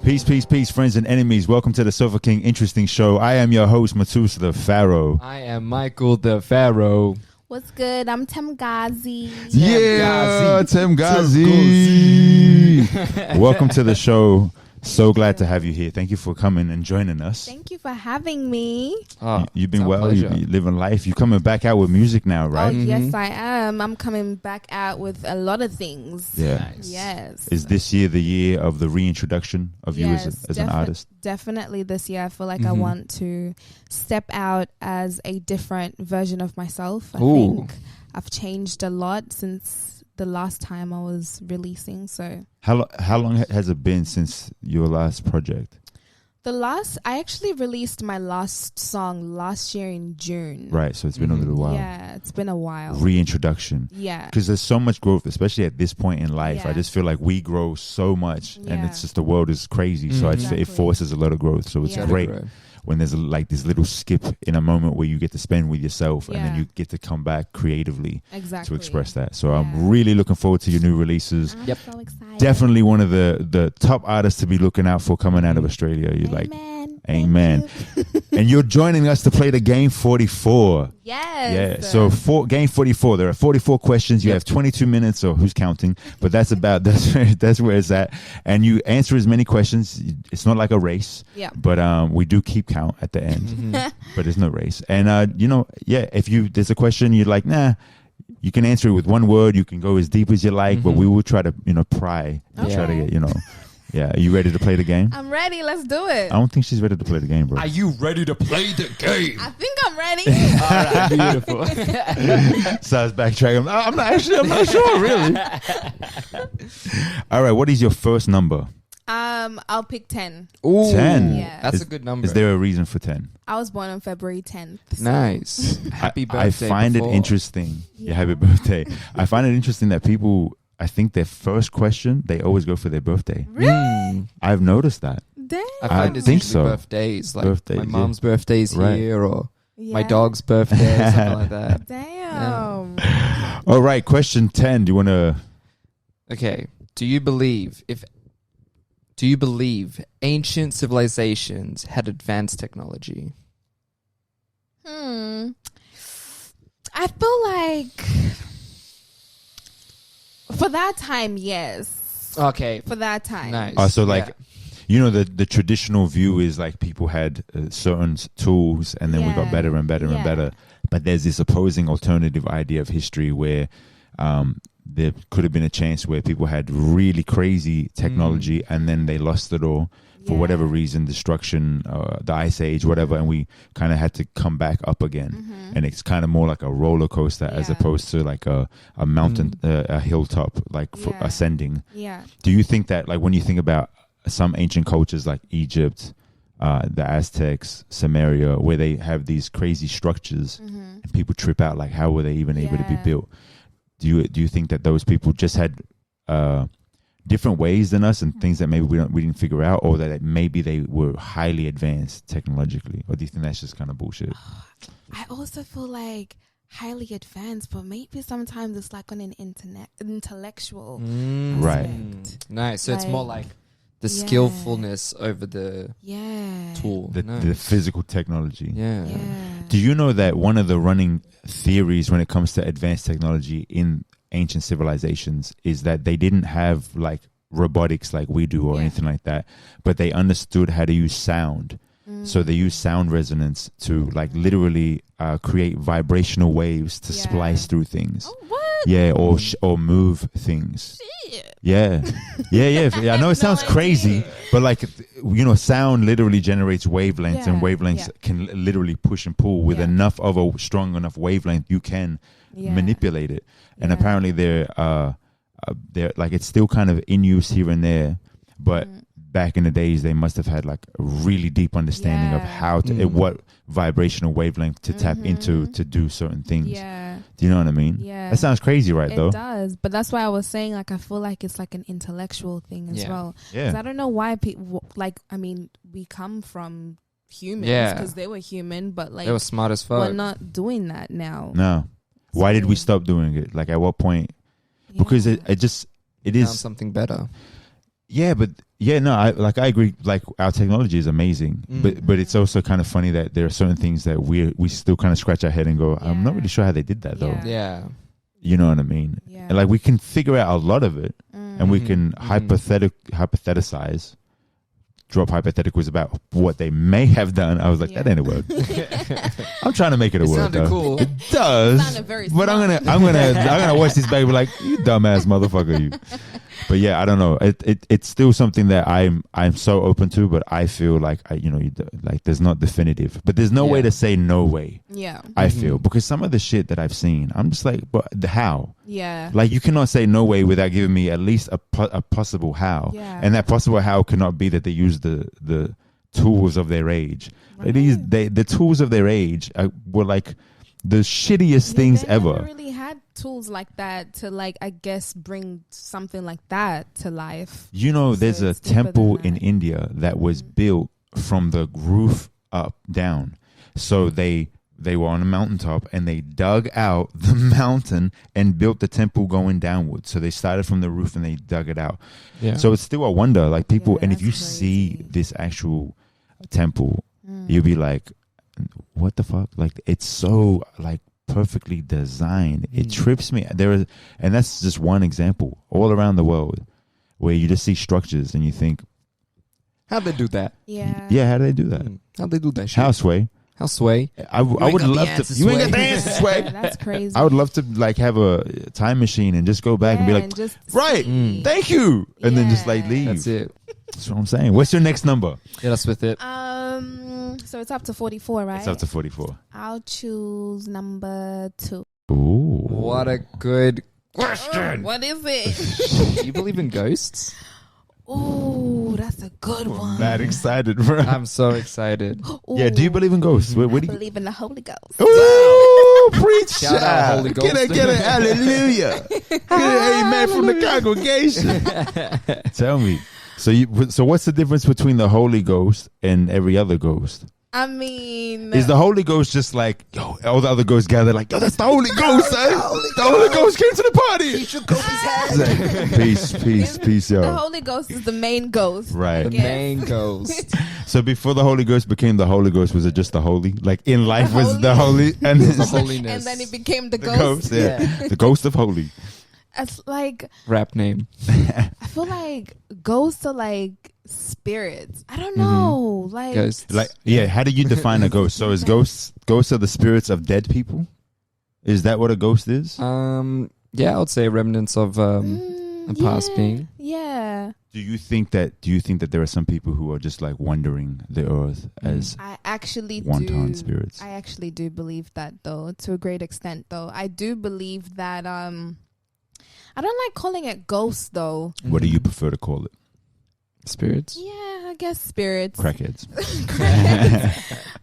Peace, peace, peace, friends and enemies. Welcome to the Sofa King Interesting Show. I am your host, Medusa the Pharaoh. I am Michael the Pharaoh. What's good? I'm Temgazi. Yeah, Temgazi. Welcome to the show. So glad to have you here. Thank you for coming and joining us. Thank you for having me. You've been well. You've been living life. You're coming back out with music now, right? Oh, yes, I am. I'm coming back out with a lot of things. Yeah. Nice. Yes. Is this year the year of the reintroduction of you as an artist? Definitely this year. I feel like I want to step out as a different version of myself. I think I've changed a lot since the last time I was releasing. So how long has it been since your last project? I actually released my last song last year in June. Right, so it's been a little while. Yeah, it's been a while. Reintroduction. Yeah. Because there's so much growth, especially at this point in life. Yeah. I just feel like we grow so much and it's just the world is crazy. So it forces a lot of growth. So it's great when there's like this little skip in a moment where you get to spend with yourself and then you get to come back creatively to express that. So I'm really looking forward to your new releases. I'm so excited. Definitely one of the top artists to be looking out for coming out of Australia. You're Amen. And you're joining us to play the game 44. Yes. Yeah. So game 44. There are 44 questions. You have 22 minutes, or who's counting? But that's where it's at. And you answer as many questions. It's not like a race. Yeah. But we do keep count at the end. But it's no race. And if there's a question you're like, nah, you can answer it with one word. You can go as deep as you like. But we will try to pry and try to get Yeah, are you ready to play the game? I'm ready. Let's do it. I don't think she's ready to play the game, bro. Are you ready to play the game? I think I'm ready. All right, beautiful. So I was backtracking. I'm not sure, really. All right, what is your first number? I'll pick 10. Ooh, 10. Yeah. That's a good number. Is there a reason for 10? I was born on February 10th. So. Nice. Happy birthday. I find it interesting. Yeah, happy birthday. I find it interesting that people, I think their first question, they always go for their birthday. Really? I've noticed that. Damn. I find it's think usually so. birthdays. Like my mom's birthday's Right. here, or my dog's birthday, or something like that. Damn. All right, question 10. Do you want to... Okay. Do you believe ancient civilizations had advanced technology? I feel like for that time, yes. Okay. For that time. Nice. So like... the traditional view is like people had certain tools and then we got better and better and better. But there's this opposing alternative idea of history where there could have been a chance where people had really crazy technology and then they lost it all for whatever reason, destruction, the ice age, whatever. And we kind of had to come back up again. And it's kind of more like a roller coaster as opposed to like a mountain, a hilltop, like for ascending. Yeah. Do you think that like when you think about some ancient cultures like Egypt, the Aztecs, Samaria, where they have these crazy structures and people trip out, like how were they even able to be built? Do you think that those people just had different ways than us and things that maybe we didn't figure out, or that maybe they were highly advanced technologically? Or do you think that's just kind of bullshit? I also feel like highly advanced, but maybe sometimes it's like on an intellectual aspect. Nice. So it's more like the skillfulness over the tool. The physical technology. Yeah. Do you know that one of the running theories when it comes to advanced technology in ancient civilizations is that they didn't have like robotics like we do or anything like that, but they understood how to use sound. So they use sound resonance to like literally create vibrational waves to splice through things. Oh, what? Yeah, or move things. Shit. Yeah. I know it sounds crazy, but like, sound literally generates wavelengths, and wavelengths can literally push and pull with enough of a strong enough wavelength. You can manipulate it. And apparently they're like, it's still kind of in use here and there, but back in the days, they must have had like a really deep understanding of how to, what vibrational wavelength to tap into to do certain things. Yeah. Do you know what I mean? Yeah. That sounds crazy, right? Though it does, but that's why I was saying like I feel like it's like an intellectual thing as well. Yeah. 'Cause I don't know why people we come from humans because they were human, but like they were smart as fuck. we're not doing that now. No. Why did we stop doing it? Like at what point? Because it is something better. Yeah, but I agree. Like our technology is amazing, but it's also kind of funny that there are certain things that we still kind of scratch our head and go, I'm not really sure how they did that though. Yeah. You know what I mean? Yeah. And like we can figure out a lot of it, and we can hypothesize, drop hypotheticals about what they may have done. I was like, that ain't a word. I'm trying to make it a word. Sounded cool. It does. But I'm gonna watch this baby like, you dumbass motherfucker, you. But yeah, I don't know. It's still something that I'm so open to, but I feel like like there's not definitive, but there's no way to say no way. Yeah, I feel, because some of the shit that I've seen, I'm just like, but how? Yeah, like you cannot say no way without giving me at least a possible how. Yeah. And that possible how cannot be that they use the tools of their age. Right. The tools of their age were like the shittiest things ever. Never really had tools like that to I guess bring something like that to life. There's a temple in India that was built from the roof up down. So they were on a mountaintop and they dug out the mountain and built the temple going downward. So they started from the roof and they dug it out. Yeah. So it's still a wonder, like people, and if you see this actual temple, you'll be like, what the fuck? Like, it's so like perfectly designed. It trips me. And that's just one example all around the world where you just see structures and you think, how'd they do that? Yeah, how do they do that? How'd they do that shit? How Sway? How Sway? I would love to. You ain't got the answer, Sway. That's crazy. I would love to have a time machine and just go back and be like, thank you, and then just leave. That's it. That's what I'm saying. What's your next number? Hit us with it. So it's up to 44, right? It's up to 44. I'll choose number 2. Ooh. What a good question. What is it? Do you believe in ghosts? Ooh, that's a good one. I'm that excited, bro. I'm so excited. Ooh. Yeah, do you believe in ghosts? I believe in the Holy Ghost. Ooh, preach. Shout out Holy Ghost. Get it, hallelujah. Get it, amen from the congregation. Tell me. So what's the difference between the Holy Ghost and every other ghost? I mean, is the Holy Ghost just like, yo, all the other ghosts gather like, yo, that's the Holy Ghost, son. The Holy Ghost came to the party. He shook his head. Peace, yo. The Holy Ghost is the main ghost. Right. The main ghost. So before the Holy Ghost became the Holy Ghost, was it just the Holy? Like in life was the Holy and the holiness. And then it became the ghost. Yeah. The ghost of Holy. It's like rap name. I feel like ghosts are like spirits. I don't know. Like ghosts. Like, yeah, how do you define a ghost? So is ghosts are the spirits of dead people? Is that what a ghost is? Yeah, I would say remnants of a past being. Yeah. Do you think that there are some people who are just like wandering the earth as I actually wanton spirits? I actually do believe that though, to a great extent though. I do believe that I don't like calling it ghosts though. What do you prefer to call it? Spirits? Yeah, I guess spirits. Crackheads.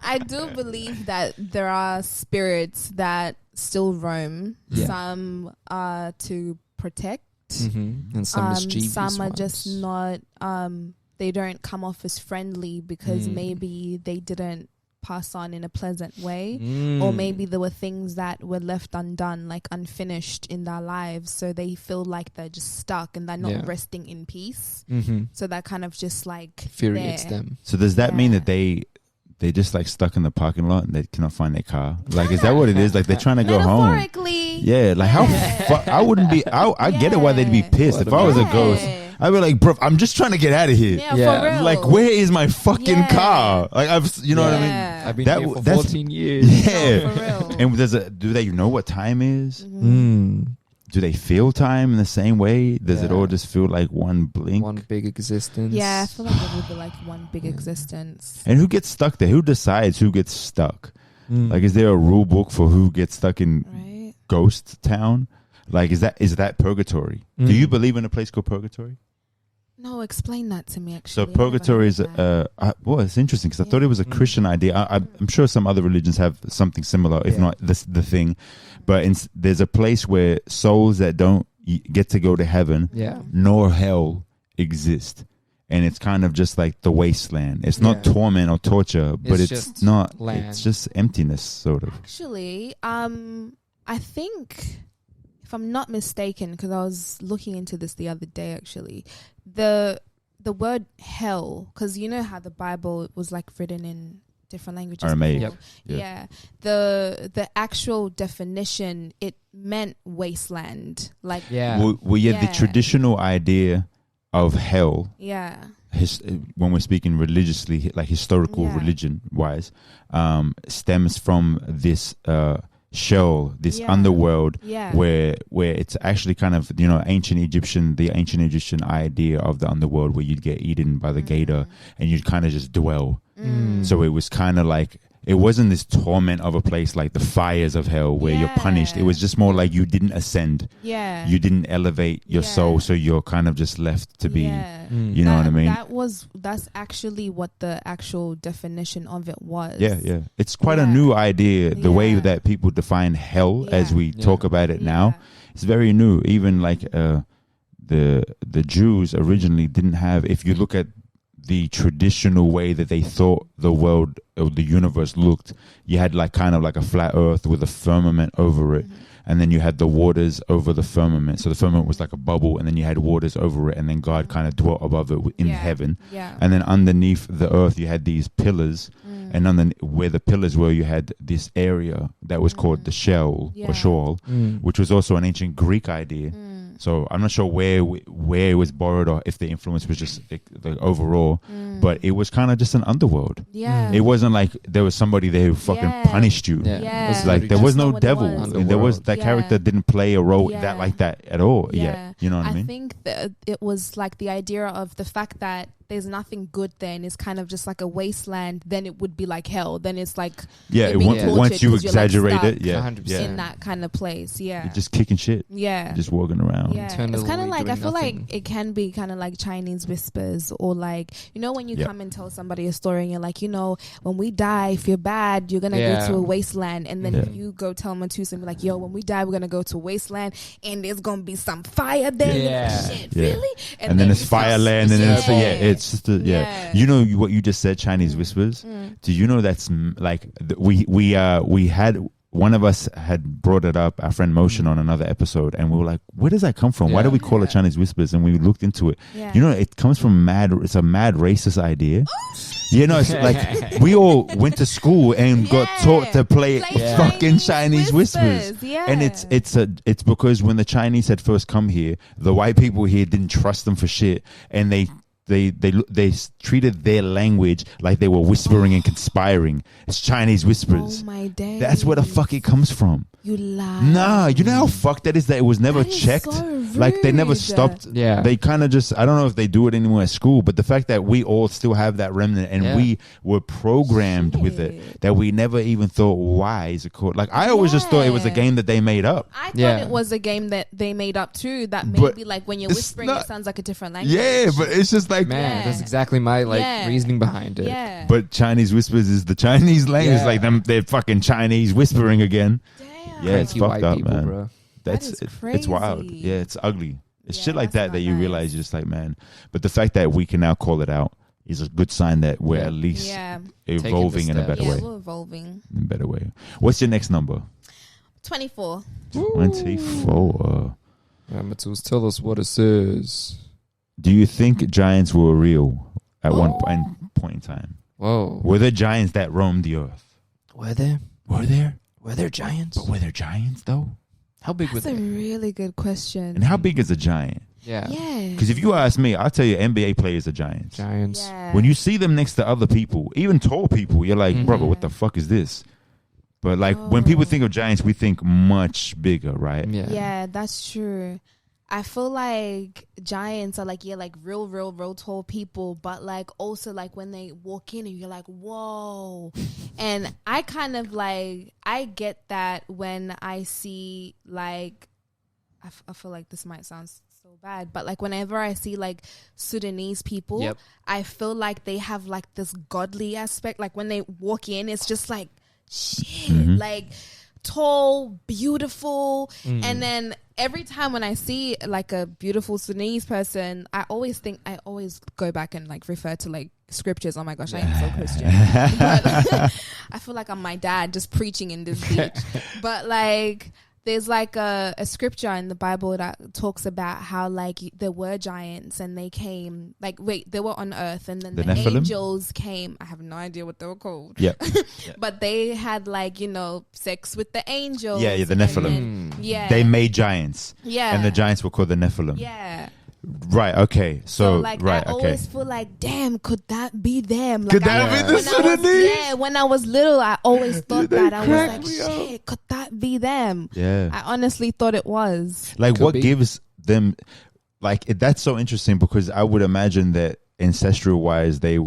I do believe that there are spirits that still roam. Yeah. Some are to protect. And some mischievous some are ones. just not, they don't come off as friendly because maybe they didn't pass on in a pleasant way, or maybe there were things that were left undone, like unfinished in their lives, so they feel like they're just stuck and they're not resting in peace. So that kind of just like infuriates them. So does that mean that they just like stuck in the parking lot and they cannot find their car? Like, is that what it is? Like they're trying to go home. Yeah, like how I wouldn't be. I get it why they'd be pissed. If I was a ghost, I'd be like, bro, I'm just trying to get out of here. Yeah. For real. Like, where is my fucking car? Like, you know what I mean? I've been here for 14 years. Yeah. No, for real. And do they know what time is? Do they feel time in the same way? Does it all just feel like one blink? One big existence. Yeah, I feel like it would be like one big existence. And who gets stuck there? Who decides who gets stuck? Like, is there a rule book for who gets stuck in ghost town? Like, is that purgatory? Do you believe in a place called purgatory? No, explain that to me, actually. So purgatory is, well, it's interesting because I thought it was a Christian idea. I'm sure some other religions have something similar, if not the thing. But there's a place where souls that don't get to go to heaven nor hell exist. And it's kind of just like the wasteland. It's not torment or torture, but it's not, land. It's just emptiness, sort of. Actually, I think, if I'm not mistaken, because I was looking into this the other day, actually, the the word hell, because you know how the Bible was like written in different languages. Aramaic. Yep. Yeah. The actual definition, it meant wasteland. Like Well, the traditional idea of hell. Yeah. When we're speaking religiously, like historical religion wise, stems from this Sheol, this underworld, where it's actually kind of the ancient Egyptian idea of the underworld, where you'd get eaten by the gator and you'd kind of just dwell. So it was kind of like, it wasn't this torment of a place like the fires of hell where you're punished. It was just more like you didn't ascend. Yeah. You didn't elevate your soul, so you're kind of just left to be. You know what I mean? That's actually what the actual definition of it was. Yeah. It's quite a new idea. The way that people define hell as we talk about it now, it's very new. Even like the Jews originally didn't have. If you look at the traditional way that they thought the world or the universe looked, you had like kind of like a flat earth with a firmament over it, and then you had the waters over the firmament. So the firmament was like a bubble, and then you had waters over it, and then God kind of dwelt above it in heaven. And then underneath the earth you had these pillars, and where the pillars were, you had this area that was called the Sheol or Sheol, which was also an ancient Greek idea. So I'm not sure where it was borrowed, or if the influence was just the overall, but it was kind of just an underworld. It wasn't like there was somebody there who fucking punished you. It's like there was no devil. There was that character didn't play a role like that at all yet. You know what I mean? I think that it was like the idea of the fact that there's nothing good there and it's kind of just like a wasteland, then it would be like hell. Then it's like once you exaggerate it, in that kind of place. You're just kicking shit. Just walking around. It's kind of like, I feel like it can be kind of like Chinese whispers, or like, when you come and tell somebody a story and you're like, when we die, if you're bad, you're gonna go to a wasteland, and then if you go tell Medusa and be like, yo, when we die, we're gonna go to a wasteland and there's gonna be some fire there. Shit, really? And then it's fireland, and then it's just you know what you just said, Chinese whispers. Do you know that's like we had, one of us had brought it up, our friend Motion, on another episode, and we were like, where does that come from? Why do we call it Chinese whispers? And we looked into it. It comes from it's a mad racist idea. It's like we all went to school and got taught to play fucking Chinese whispers. And it's because when the Chinese had first come here, the white people here didn't trust them for shit, and they treated their language like they were whispering and conspiring. It's Chinese whispers. Oh my days. That's where the fuck it comes from. You lie. Nah, you know how fucked that is, that it was never checked? So like they never stopped. They kind of just, I don't know if they do it anymore at school, but the fact that we all still have that remnant and we were programmed with it, that we never even thought, why is it called? Like I always just thought it was a game that they made up. I thought it was a game that they made up too, that maybe like when you're whispering it sounds like a different language. Yeah, but it's just like, man, that's exactly my reasoning behind it. Yeah. But Chinese whispers is the Chinese language, like them, they're fucking Chinese whispering again. Yeah, it's fucked up, man. Bro. It's crazy. It's wild. Yeah, it's ugly. It's shit like that you realize, you're just like, man. But the fact that we can now call it out is a good sign that we're at least evolving in a better way. We're evolving in a better way. What's your next number? 24. 24. Amateurs, tell us what it says. Do you think giants were real at one point in time? Whoa. Were there giants that roamed the earth? Were there? Were there giants? But were there giants, though? How big were they? That's a really good question. And how big is a giant? Yeah. Because if you ask me, I'll tell you NBA players are giants. Yeah. When you see them next to other people, even tall people, you're like, brother, what the fuck is this? But like when people think of giants, we think much bigger, right? Yeah, that's true. I feel like giants are like, real tall people, but like also like when they walk in and you're like, whoa. And I kind of like, I get that when I see like, I feel like this might sound so bad, but like whenever I see like Sudanese people, I feel like they have like this godly aspect. Like when they walk in, it's just like, shit, like tall, beautiful. And then every time when I see like a beautiful Sudanese person, I always go back and like refer to like scriptures. Oh my gosh, I am so Christian. But I feel like I'm my dad just preaching in this beach. But like There's like a scripture in the Bible that talks about how like there were giants and they came they were on earth and then the angels came. I have no idea what they were called. Yeah. But they had like, sex with the angels. Yeah, the Nephilim. Yeah. They made giants. Yeah. And the giants were called the Nephilim. Yeah. Right, okay. So like right, I always feel like, damn, could that be them? Like, could that be the Sudanese? Yeah, when I was little, I always thought that. I was like, shit, could that be them? Yeah. I honestly thought it was. Like, what gives them, like, that's so interesting because I would imagine that ancestral wise, they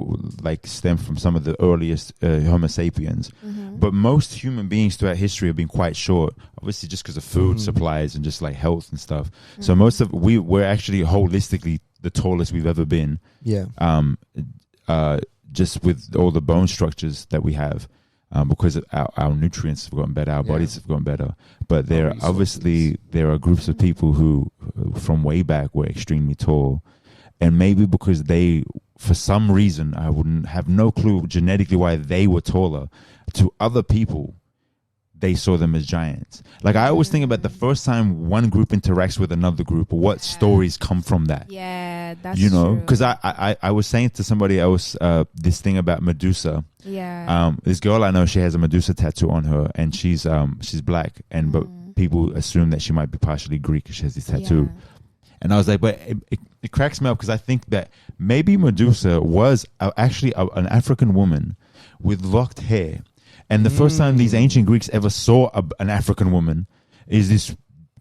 like stem from some of the earliest Homo sapiens. Mm-hmm. But most human beings throughout history have been quite short, obviously just because of food supplies and just like health and stuff. Mm-hmm. So most of we're actually holistically the tallest we've ever been. Yeah. Just with all the bone structures that we have. Because our nutrients have gotten better, our bodies have gotten better. But there are groups of people who from way back were extremely tall. And maybe because they, for some reason, I wouldn't have no clue genetically why they were taller. To other people, they saw them as giants. Like I always think about the first time one group interacts with another group, what stories come from that. Yeah, that's true. Because I was saying to somebody else this thing about Medusa. Yeah. This girl I know, she has a Medusa tattoo on her, and she's black, and but people assume that she might be partially Greek because she has this tattoo. Yeah. And I was like, but it cracks me up because I think that maybe Medusa was actually an African woman with locked hair. And the first time these ancient Greeks ever saw an African woman is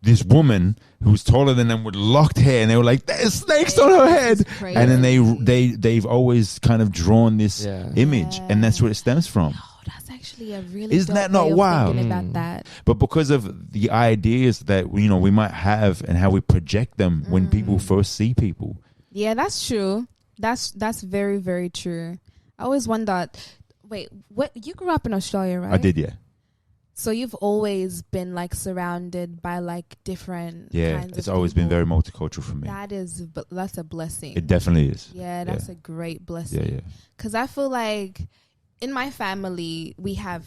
this woman who's taller than them with locked hair. And they were like, there's snakes on her head. And then they've always kind of drawn this image. And that's where it stems from. That's actually a really Isn't that not wild? About that. But because of the ideas that we might have and how we project them when people first see people. Yeah, that's true. That's very, very true. I always wondered. Wait, what? You grew up in Australia, right? I did, yeah. So you've always been like surrounded by like different kinds of it's always been very multicultural for me. That's a blessing. It definitely is. Yeah, that's a great blessing. Yeah. Because I feel like in my family we have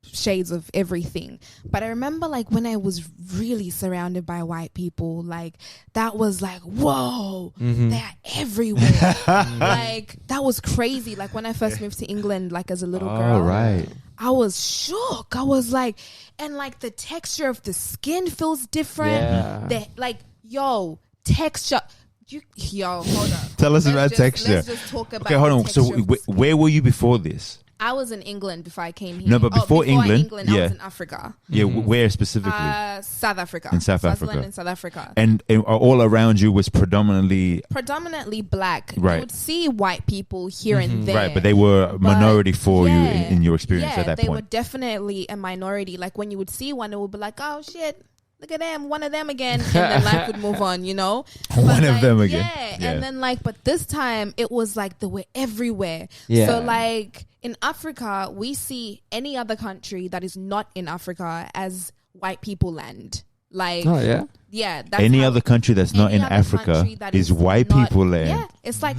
shades of everything, but I remember like when I was really surrounded by white people, like that was like, whoa, they're everywhere. Like that was crazy. Like when I first moved to England, like as a little girl, right, I was shook. I was like, and like the texture of the skin feels different. Texture. Hold on. Tell us about texture. Let's just talk about. Okay, hold on. So where were you before this? I was in England before I came here. No, but before England, I was in Africa. Yeah, where specifically? South Africa. In South Swaziland Africa. In South Africa. And all around you was predominantly black. Right. You would see white people here and there. Right, but they were a minority for you in your experience at that point. Yeah, they were definitely a minority. Like when you would see one, it would be like, oh shit, look at them, one of them again, and then life would move on, One of them again. Yeah, and then but this time it was like they were everywhere. Yeah. So like in Africa, we see any other country that is not in Africa as white people land. Like, oh yeah. That's any other country that's not in Africa is white people land. Yeah, it's like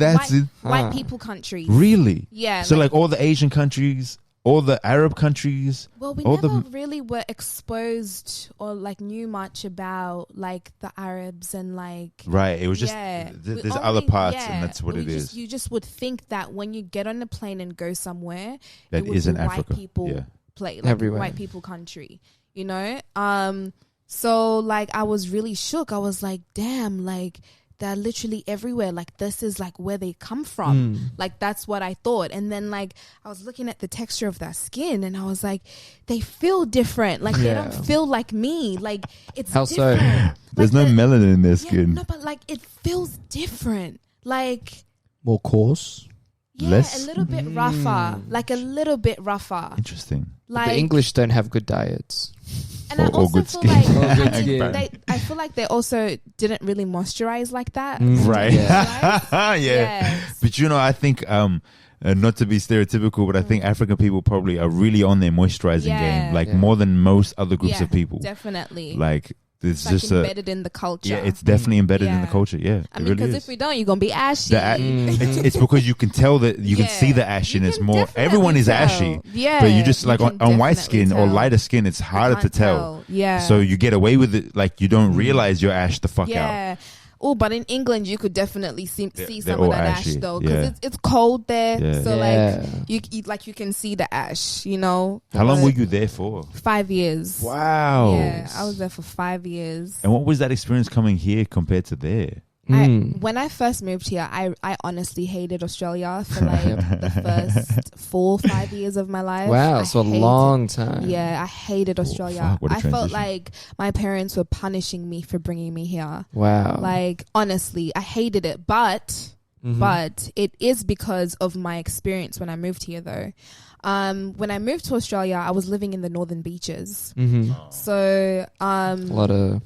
white people countries. Really? Yeah. So like all the Asian countries. All the Arab countries. Well, we never really were exposed or like knew much about like the Arabs and like. Right. It was just there's other parts, and that's what it is. You just would think that when you get on a plane and go somewhere, that isn't Africa. White people play like everywhere. White people country, So like I was really shook. I was like, damn, like. They're literally everywhere. Like this is like where they come from. Like that's what I thought. And then like I was looking at the texture of their skin and I was like, they feel different. Like they don't feel like me. Like it's how different. so? Like there's no melanin in their skin. No, but like it feels different. Like more coarse. Yeah, less? A little bit rougher. Like a little bit rougher. Interesting. Like the English don't have good diets. And I also feel like I feel like they also didn't really moisturize like that. Right. Yeah. Yes. But I think not to be stereotypical, but I think African people probably are really on their moisturizing game, like more than most other groups of people. Definitely. Like It's like just embedded in the culture. Yeah, it's definitely embedded in the culture. Yeah, I mean, because if we don't, you're gonna be ashy. It's because you can tell that you can see the ashiness more. Everyone is ashy. Yeah, but you just like on white skin or lighter skin, it's harder to tell. Yeah, so you get away with it. Like you don't realize you're ashed the fuck out. Yeah. Oh, but in England, you could definitely see some of that ashy. ash though, because it's cold there. Yeah. So like you can see the ash, you know. How long were you there for? 5 years. Wow. Yeah, I was there for 5 years. And what was that experience coming here compared to there? When I first moved here, I honestly hated Australia for like the first 4 or 5 years of my life. Wow, so a long time. Yeah, I hated Australia. I felt like my parents were punishing me for bringing me here. Wow. Like, honestly, I hated it. But it is because of my experience when I moved here, though. When I moved to Australia, I was living in the northern beaches. So, a lot of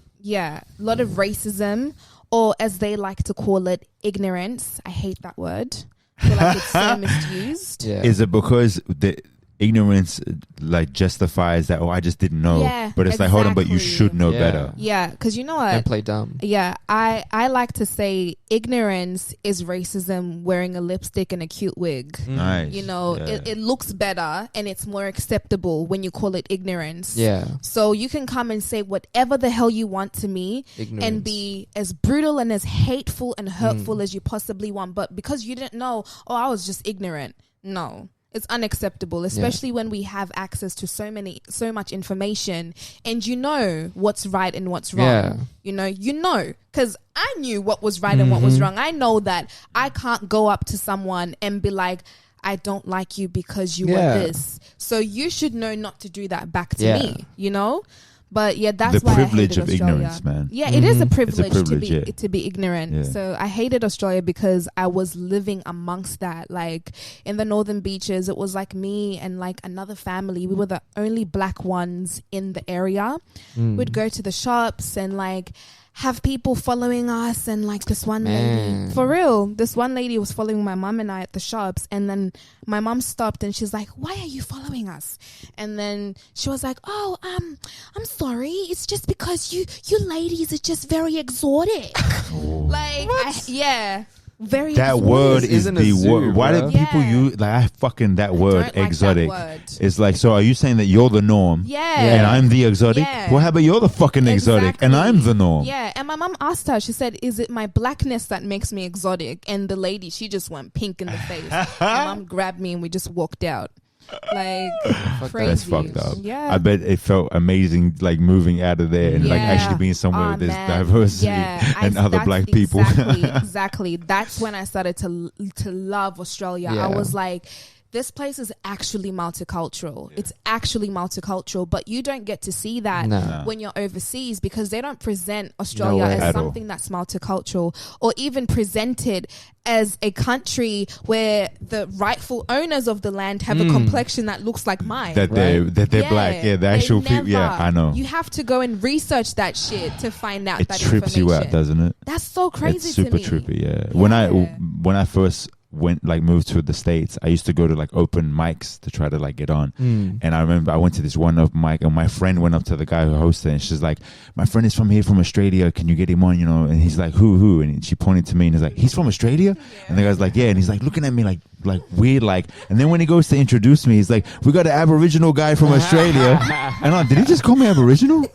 racism. Or as they like to call it, ignorance. I hate that word. I feel like it's so misused. Yeah. Is it because the ignorance like justifies that, I just didn't know? Yeah, but it's like, hold on, but you should know better. Yeah, because you know what? Don't play dumb. Yeah, I like to say ignorance is racism wearing a lipstick and a cute wig. Nice. You know, it looks better and it's more acceptable when you call it ignorance. Yeah. So you can come and say whatever the hell you want to me and be as brutal and as hateful and hurtful as you possibly want. But because you didn't know, I was just ignorant. No. It's unacceptable, especially when we have access to so much information, and you know what's right and what's wrong. Yeah. You know, because I knew what was right and what was wrong. I know that I can't go up to someone and be like, I don't like you because you were this. So you should know not to do that back to me, you know? But yeah, that's why I hated privilege of Australia. Ignorance, man. Yeah, it is a privilege, privilege to be ignorant. Yeah. So I hated Australia because I was living amongst that. Like in the northern beaches, it was like me and like another family. We were the only black ones in the area. We'd go to the shops and like have people following us, and like this one lady, for real, this one lady was following my mom and I at the shops, and then my mom stopped and she's like, why are you following us? And then she was like, I'm sorry, it's just because you ladies are just very exotic. Like very that exotic. word is the word. Why do people use like that word exotic? That word. It's like, so are you saying that you're the norm? And I'm the exotic? Yeah. Well, how about you're the fucking exotic and I'm the norm? Yeah. And my mom asked her, she said, is it my blackness that makes me exotic? And the lady, she just went pink in the face. My mom grabbed me and we just walked out. Like crazy. That's fucked up. Yeah. I bet it felt amazing, like moving out of there and like actually being somewhere with this diversity and other black people. Exactly. That's when I started to love Australia. I was like, this place is actually multicultural. It's actually multicultural, but you don't get to see that when you're overseas, because they don't present Australia as something that's multicultural, or even presented as a country where the rightful owners of the land have a complexion that looks like mine. That they're black. Yeah, the actual people. Yeah, I know. You have to go and research that shit to find out that information. It trips you out, doesn't it? That's so crazy. It's super trippy. Yeah. When I first moved to the States, I used to go to like open mics to try to like get on. And I remember I went to this one open mic and my friend went up to the guy who hosted it and she's like, my friend is from here, from Australia, can you get him on, and he's like, who? And she pointed to me and he's like, he's from Australia? And the guy's like, yeah. And he's like looking at me like weird, like, and then when he goes to introduce me, he's like, we got an Aboriginal guy from Australia. And I'm like, did he just call me Aboriginal?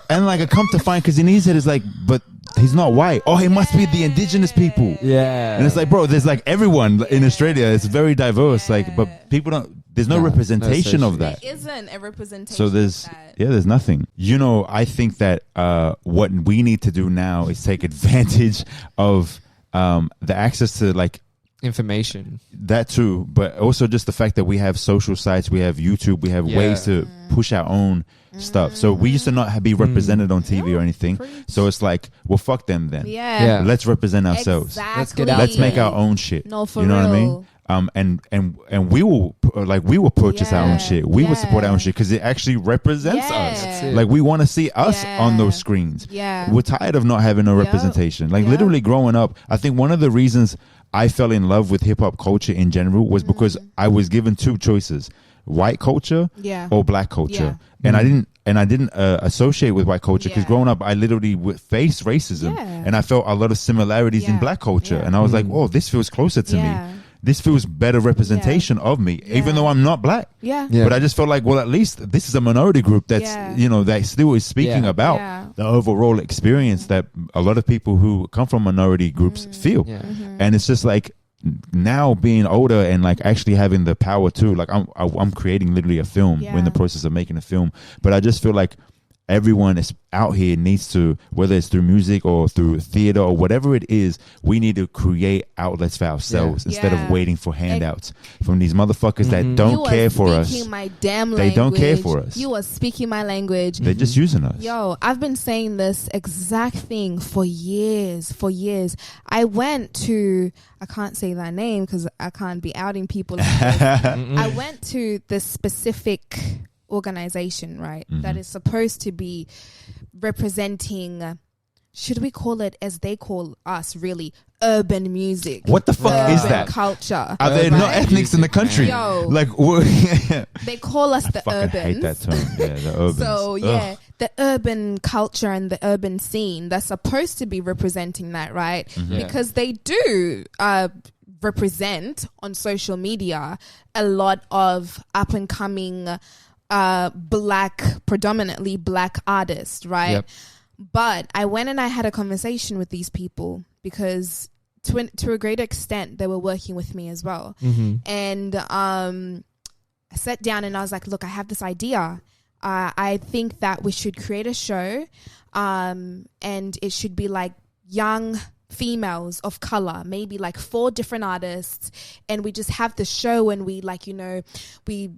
And like I come to find, because in his head is like, but he's not white. Oh, he must be the indigenous people. Yeah. And it's like, bro, there's like everyone in Australia. It's very diverse. Like, but people don't, there's no representation of that. There isn't a representation. So there's nothing. I think that what we need to do now is take advantage of the access to like information. That too, but also just the fact that we have social sites, we have YouTube, we have ways to push our own stuff. So we used to not be represented on TV or anything. So it's like, well, fuck them then. Yeah. Let's represent ourselves. Exactly. Let's get out. Let's make our own shit. No, for you know real. what I mean? And we will purchase our own shit. We will support our own shit because it actually represents us. Like we want to see us on those screens. Yeah. We're tired of not having no representation. Like literally growing up, I think one of the reasons I fell in love with hip hop culture in general was because I was given two choices: white culture or black culture. And and I didn't associate with white culture because growing up, I literally faced racism, and I felt a lot of similarities in black culture, and I was like, oh, this feels closer to me. This feels better representation of me, even though I'm not black. But I just felt like, well, at least this is a minority group that's, you know, that still is speaking about the overall experience that a lot of people who come from minority groups feel. And it's just like, now being older and like actually having the power to, like, I'm creating literally a film. We're in the process of making a film, but I just feel like everyone is out here needs to, whether it's through music or through theater or whatever it is, we need to create outlets for ourselves instead of waiting for handouts from these motherfuckers that don't care for us. My damn language. They don't care for us. You are speaking my language. They're just using us. Yo, I've been saying this exact thing for years. I went to, I can't say that name because I can't be outing people like this. I went to this specific organization, right, that is supposed to be representing, should we call it, as they call us, really, urban music. What the fuck is that? Culture. Are there no ethnics in the country? Yo, like, they call us the urbans. I hate that term. Yeah, the urbans. So yeah, the urban culture and the urban scene, they're supposed to be representing that, right? Because they do represent on social media a lot of up and coming predominantly black artists, right? But I went and I had a conversation with these people because to a great extent they were working with me as well. And I sat down and I was like, look, I have this idea. I think that we should create a show, and it should be like young females of color, maybe like 4 different artists, and we just have the show and we, like, you know, we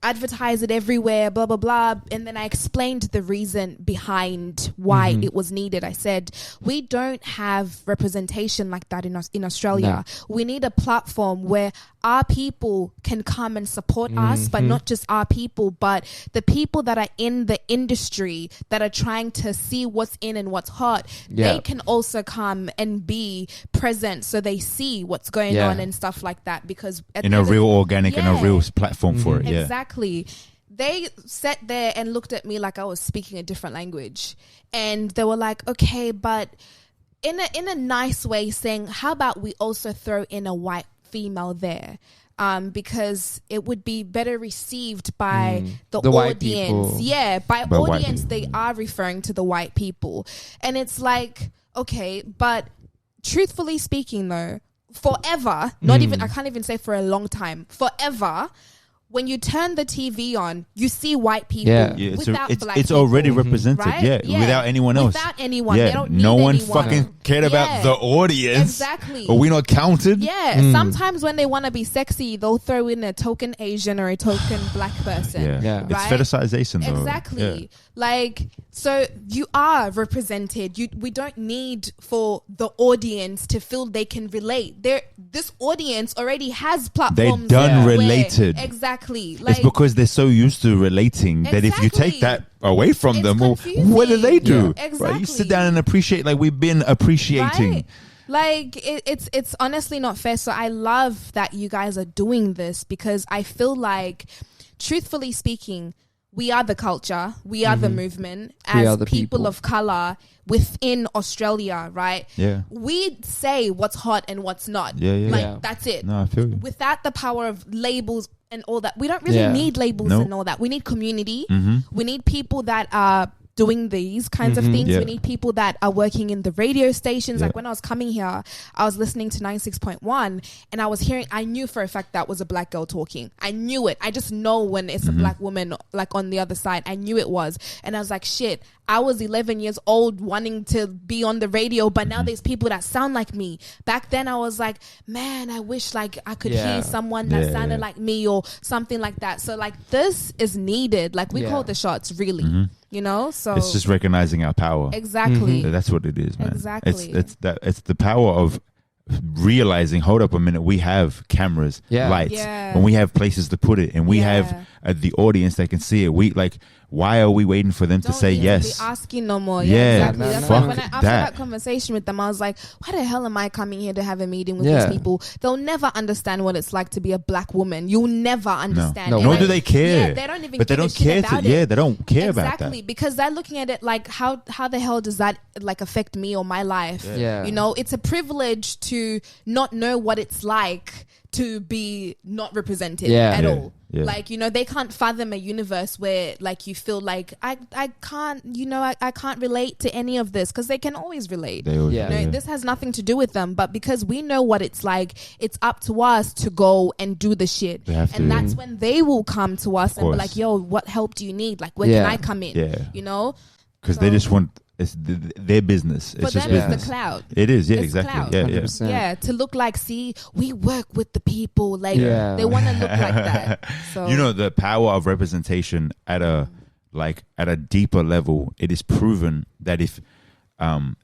advertise it everywhere, blah blah blah. And then I explained the reason behind why it was needed. I said, we don't have representation like that in Australia. We need a platform where our people can come and support us, but not just our people, but the people that are in the industry that are trying to see what's in and what's hot. They can also come and be present so they see what's going on and stuff like that, because in a real organic and a real platform for it. Exactly. They sat there and looked at me like I was speaking a different language, and they were like, okay, but in a nice way, saying, how about we also throw in a white female there, because it would be better received by the audience. By audience they are referring to the white people. And it's like, okay, but truthfully speaking though, forever, I can't even say for a long time, forever, when you turn the TV on, you see white people without black it's people. Already represented, right? Without anyone else. Without anyone. They don't need no one anyone. fucking cared about the audience. Exactly. Are we not counted? Yeah. Sometimes when they want to be sexy, they'll throw in a token Asian or a token black person. Right? It's fetishization though. Exactly. Yeah. Like, so you are represented. We don't need for the audience to feel they can relate. This audience already has platforms. They're done related. Exactly. Like, it's because they're so used to relating that if you take that away from them, well, what do they do? Exactly. Right? You sit down and appreciate, like we've been appreciating. Right? Like it's honestly not fair. So I love that you guys are doing this, because I feel like, truthfully speaking, we are the culture, we are the movement as people of color within Australia, right? Yeah. We say what's hot and what's not. That's it. No, I feel you. Without the power of labels and all that, we don't really need labels and all that. We need community. We need people that are doing these kinds of things. We need people that are working in the radio stations. Like when I was coming here, I was listening to 96.1 and I was hearing, I knew for a fact that was a black girl talking. I knew it. I just know when it's a black woman like on the other side. I knew it was. And I was like, shit, I was 11 years old wanting to be on the radio, but now there's people that sound like me. Back then I was like, man, I wish like I could hear someone that sounded like me or something like that. So like this is needed. Like we call the shots, really. You know, so it's just recognizing our power. Exactly. That's what it is, man. Exactly. It's the power of realizing, hold up a minute, we have cameras, lights, Yeah. and we have places to put it, and we have the audience that can see it. We like, why are we waiting for them to say yes? Be asking no more. Yeah, exactly. That's fuck why after that conversation with them, I was like, why the hell am I coming here to have a meeting with these people? They'll never understand what it's like to be a black woman. You'll never understand. No. Nor do they care. Yeah, they don't even. But they don't care. They don't care about that. Exactly, because they're looking at it like, how the hell does that like affect me or my life? Yeah. You know, it's a privilege to not know what it's like to be not represented at all. Yeah. Like, you know, they can't fathom a universe where like you feel like I can't, you know, I can't relate to any of this, because they can always relate. This has nothing to do with them, but because we know what it's like, it's up to us to go and do the shit. And that's when they will come to us and be like, yo, what help do you need? Like, where can I come in? You know? Because they just want, it's their business. It's just business. It's the cloud. It is, it's exactly. Cloud. Yeah, to look like, see, we work with the people. Like, they want to look like that. So, you know, the power of representation at a deeper level, it is proven that if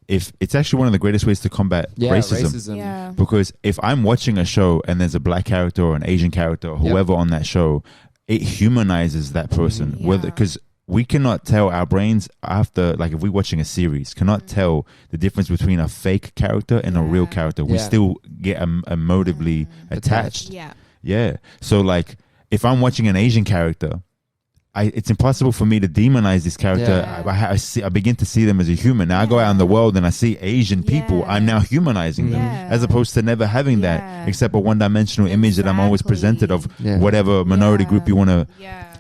it's actually one of the greatest ways to combat racism. Yeah. Because if I'm watching a show and there's a black character or an Asian character or whoever on that show, it humanizes that person. Because we cannot tell, our brains after, like if we're watching a series, cannot tell the difference between a fake character and a real character. We still get emotively attached. Yeah. So like if I'm watching an Asian character, it's impossible for me to demonize this character. I begin to see them as a human. Now I go out in the world and I see Asian people. I'm now humanizing them, as opposed to never having that, except a one-dimensional image that I'm always presented of whatever minority group you want to.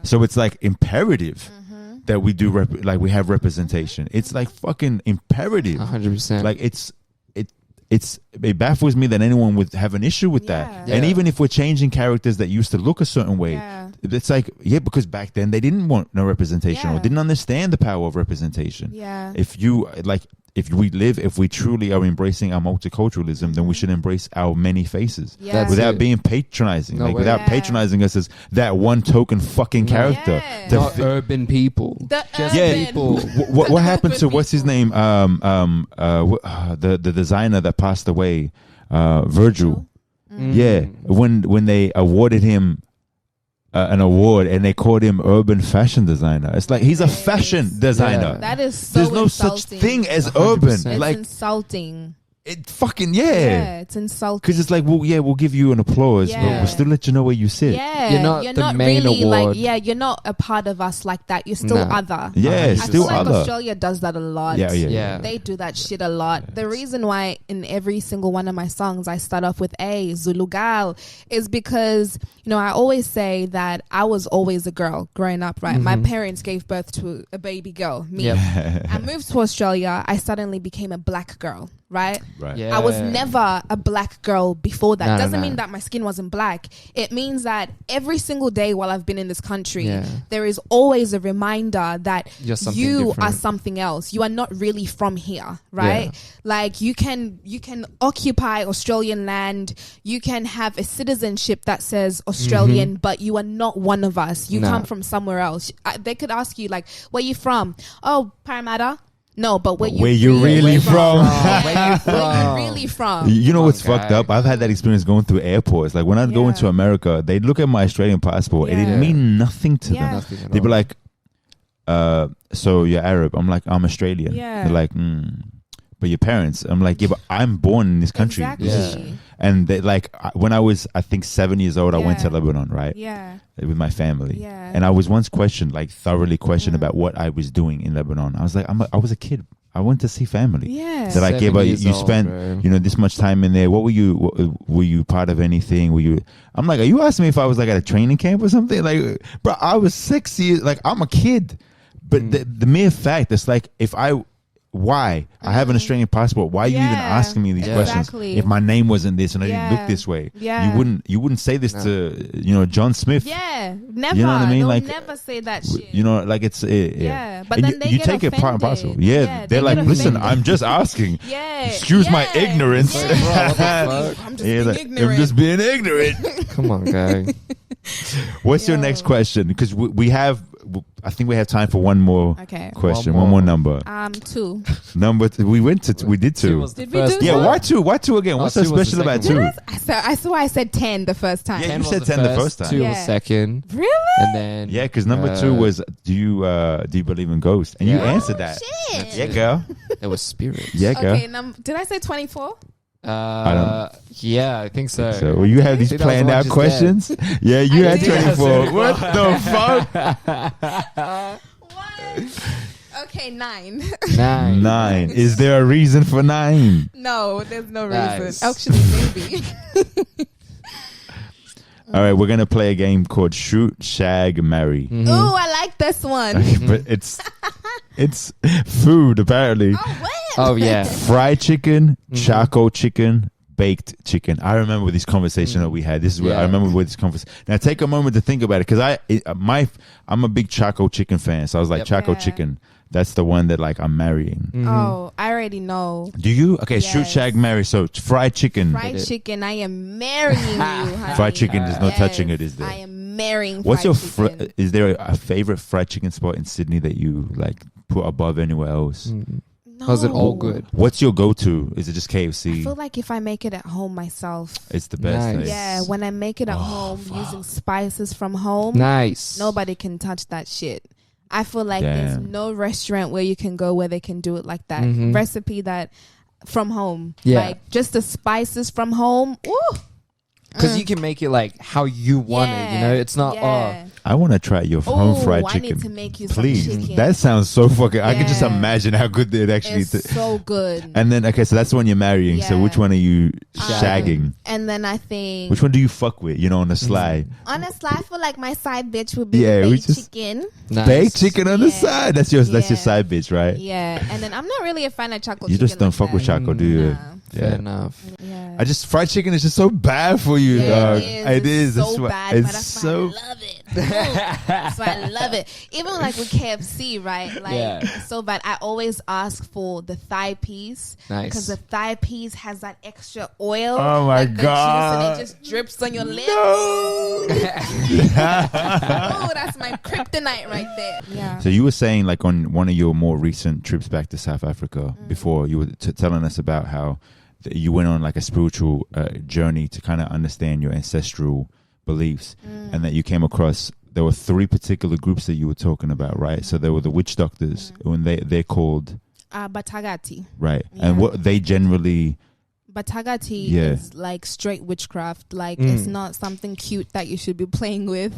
So it's like imperative that we do we have representation. It's like fucking imperative. 100%. Like it baffles me that anyone would have an issue with that. And even if we're changing characters that used to look a certain way, it's like, because back then they didn't want no representation or didn't understand the power of representation. If we truly are embracing our multiculturalism, then we should embrace our many faces without being patronizing, without patronizing us as that one token fucking character. Not urban people. People. What happened to what's his name? The designer that passed away, Virgil. When they awarded him an award and they called him urban fashion designer. It's like he's a fashion designer. That is so There's no such thing as urban. It's like insulting. It fucking it's insulting. Because it's like, we'll give you an applause, but we'll still let you know where you sit. You're not main really award. You're not a part of us like that. You're still other. I feel like other. Australia does that a lot. They do that shit a lot. The reason why in every single one of my songs I start off with a Zulu gal is because, you know, I always say that I was always a girl growing up, right? My parents gave birth to a baby girl, me. I moved to Australia. I suddenly became a black girl. Right? I was never a black girl before that. Doesn't mean that my skin wasn't black. It means that every single day while I've been in this country, there is always a reminder that you are something else. You are not really from here, right? Like you can occupy Australian land. You can have a citizenship that says Australian, but you are not one of us. You come from somewhere else. They could ask you like, where you from? Oh, Parramatta. No, but where you really from? Where you really from? You know what's fucked up? I've had that experience going through airports. Like when I go into America, they look at my Australian passport. It didn't mean nothing to them. They'd be like, so you're Arab. I'm like, I'm Australian. They're like, but your parents. I'm like, but I'm born in this country. Exactly. And they, like when I was, I think 7 years old, I went to Lebanon, right? With my family. And I was once questioned, like thoroughly questioned about what I was doing in Lebanon. I was like, I was a kid. I went to see family. That I gave. You spent, this much time in there. What were you? Were you part of anything? Were you? I'm like, are you asking me if I was like at a training camp or something? Like, bro, I was 6 years. Like, I'm a kid. But the mere fact, it's like why I have an Australian passport? Why are you even asking me these questions? If my name wasn't this and I didn't look this way, you wouldn't say this to John Smith. Never. You know what I mean? They'll like never say that shit. You know, like it's But and then you take it part and parcel. They're like, listen, I'm just asking. Excuse my ignorance. I'm just being ignorant. Come on, guy. What's your next question? Because we have I think we have time for one more question. One more number. 2. Number we did 2. Did we do yeah, why 2? Why 2 again? What's so special about 2? I saw I said 10 the first time. Yeah, you said 10 the first time. 2 was second. Really? And then because number 2 was do you believe in ghosts? And you answered that. Shit. Yeah, girl. It was spirits. Yeah, girl. Okay, did I say 24? I think so. Well, you have these planned out questions. Yeah, you had 24. What the fuck? What? Okay, 9. 9. Is there a reason for 9? No, there's no Nice. reason. Actually, maybe. All right, we're gonna play a game called Shoot, Shag, Marry. Ooh, I like this one. But it's food apparently. Oh, what? Oh yeah. Fried chicken, charcoal chicken, baked chicken. I remember this conversation that we had. This is where I remember with this conversation. Now take a moment to think about it, because I'm a big charcoal chicken fan. So I was like, charcoal chicken. That's the one that like I'm marrying. Oh, I already know. Do you? Okay, shoot, shag, marry. So fried chicken. Fried chicken. I am marrying you. Honey. Fried chicken. There's no touching it, is there? I am marrying. What's your? chicken. Is there a favorite fried chicken spot in Sydney that you like put above anywhere else? No. Was it all good? What's your go-to? Is it just KFC? I feel like if I make it at home myself, it's the best. Nice. Yeah, when I make it at home using spices from home, nice. Nobody can touch that shit. I feel like there's no restaurant where you can go where they can do it like that. Recipe that from home. Yeah. Like just the spices from home. Ooh. Because you can make it like how you want it, you know? It's not, I want to try your home fried chicken. I need to make you Please. some chicken. That sounds so fucking... I can just imagine how good it actually is. It's so good. And then, okay, so that's the one you're marrying. Yeah. So which one are you shagging? And then I think... Which one do you fuck with, on the sly? On the sly, I feel like my side bitch would be baked chicken. Nice. Baked chicken on the side? That's your side bitch, right? Yeah. And then I'm not really a fan of chocolate chicken. You just don't fuck with chocolate, do you? Nah. Fair enough. Yeah. Fried chicken is just so bad for you, dog. It is. It's so bad, but that's so... why I love it. That's why I love it. Even like with KFC, right? Like it's so bad. I always ask for the thigh piece. Nice. Because the thigh piece has that extra oil. Oh my God. God. And it just drips on your lips. No. Oh, that's my kryptonite right there. Yeah. So you were saying, like, on one of your more recent trips back to South Africa, before you were telling us about how you went on like a spiritual journey to kind of understand your ancestral beliefs, and that you came across, there were 3 particular groups that you were talking about, right? So there were the witch doctors, when they're called Batagati. Right. And what they generally... Batagati is like straight witchcraft. Like it's not something cute that you should be playing with.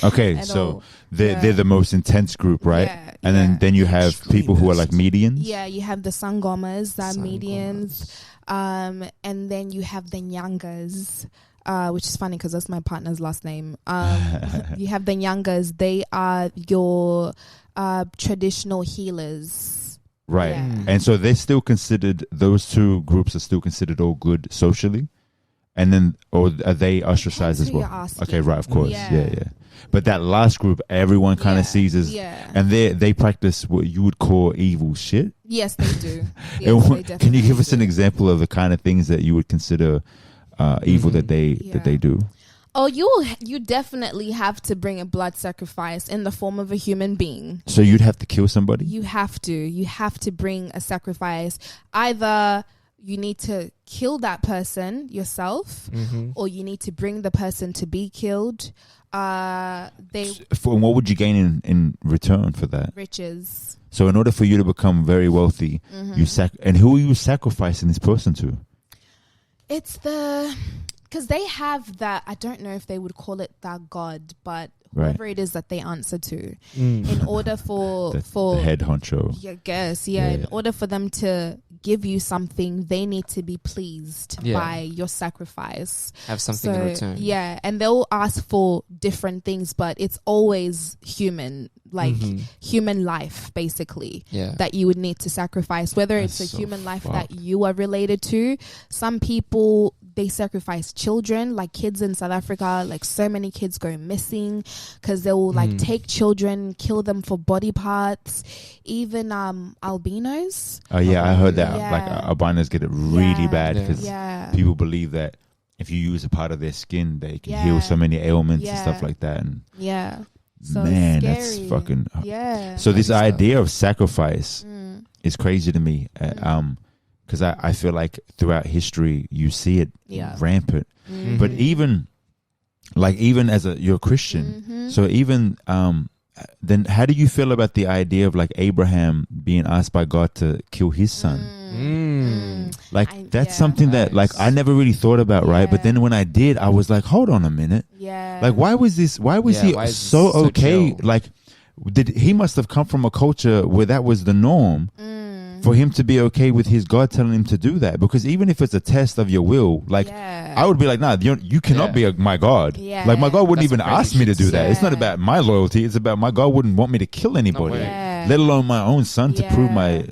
Okay, so they're the most intense group, right? Yeah, and then you have people who are like medians. Yeah, you have the sangomas, medians, and then you have the nyangas, which is funny because that's my partner's last name. You have the nyangas. They are your traditional healers. Right. Yeah. And so they're still considered, those 2 groups are still considered all good socially? And then, or are they ostracized as well? Okay, right, of course. Yeah. But that last group, everyone kind of sees as, and they practice what you would call evil shit? Yes, they do. Yes, they can you give us an example of the kind of things that you would consider evil that they do? Oh, you definitely have to bring a blood sacrifice in the form of a human being. So you'd have to kill somebody? You have to bring a sacrifice. Either you need to kill that person yourself, or you need to bring the person to be killed. And what would you gain in return for that? Riches. So in order for you to become very wealthy, and who are you sacrificing this person to? It's because they have that, I don't know if they would call it that god, but whoever it is that they answer to, in order for the head honcho. I guess, in order for them to give you something, they need to be pleased by your sacrifice. Have something in return. Yeah, and they'll ask for different things, but it's always human, like human life, basically, that you would need to sacrifice, whether it's a human life that you are related to. Some people, they sacrifice children, like kids in South Africa, like so many kids go missing because they will like take children, kill them for body parts. Even albinos. Oh yeah, I heard that. Like albinos get it really bad because people believe that if you use a part of their skin, they can heal so many ailments and stuff like that. And So man, scary. that's fucking. Yeah. So this idea of sacrifice is crazy to me. Because I feel like throughout history you see it rampant. But even as you're a Christian, so even then how do you feel about the idea of like Abraham being asked by God to kill his son? Like that's something that like I never really thought about, right? But then when I did, I was like, hold on a minute. Yeah. Like why was he so okay? Chill? Like he must have come from a culture where that was the norm. For him to be okay with his God telling him to do that, because even if it's a test of your will, like I would be like, nah, you cannot be my God. Like my God wouldn't even ask me to do that. It's not about my loyalty. It's about my God wouldn't want me to kill anybody, let alone my own son to prove my.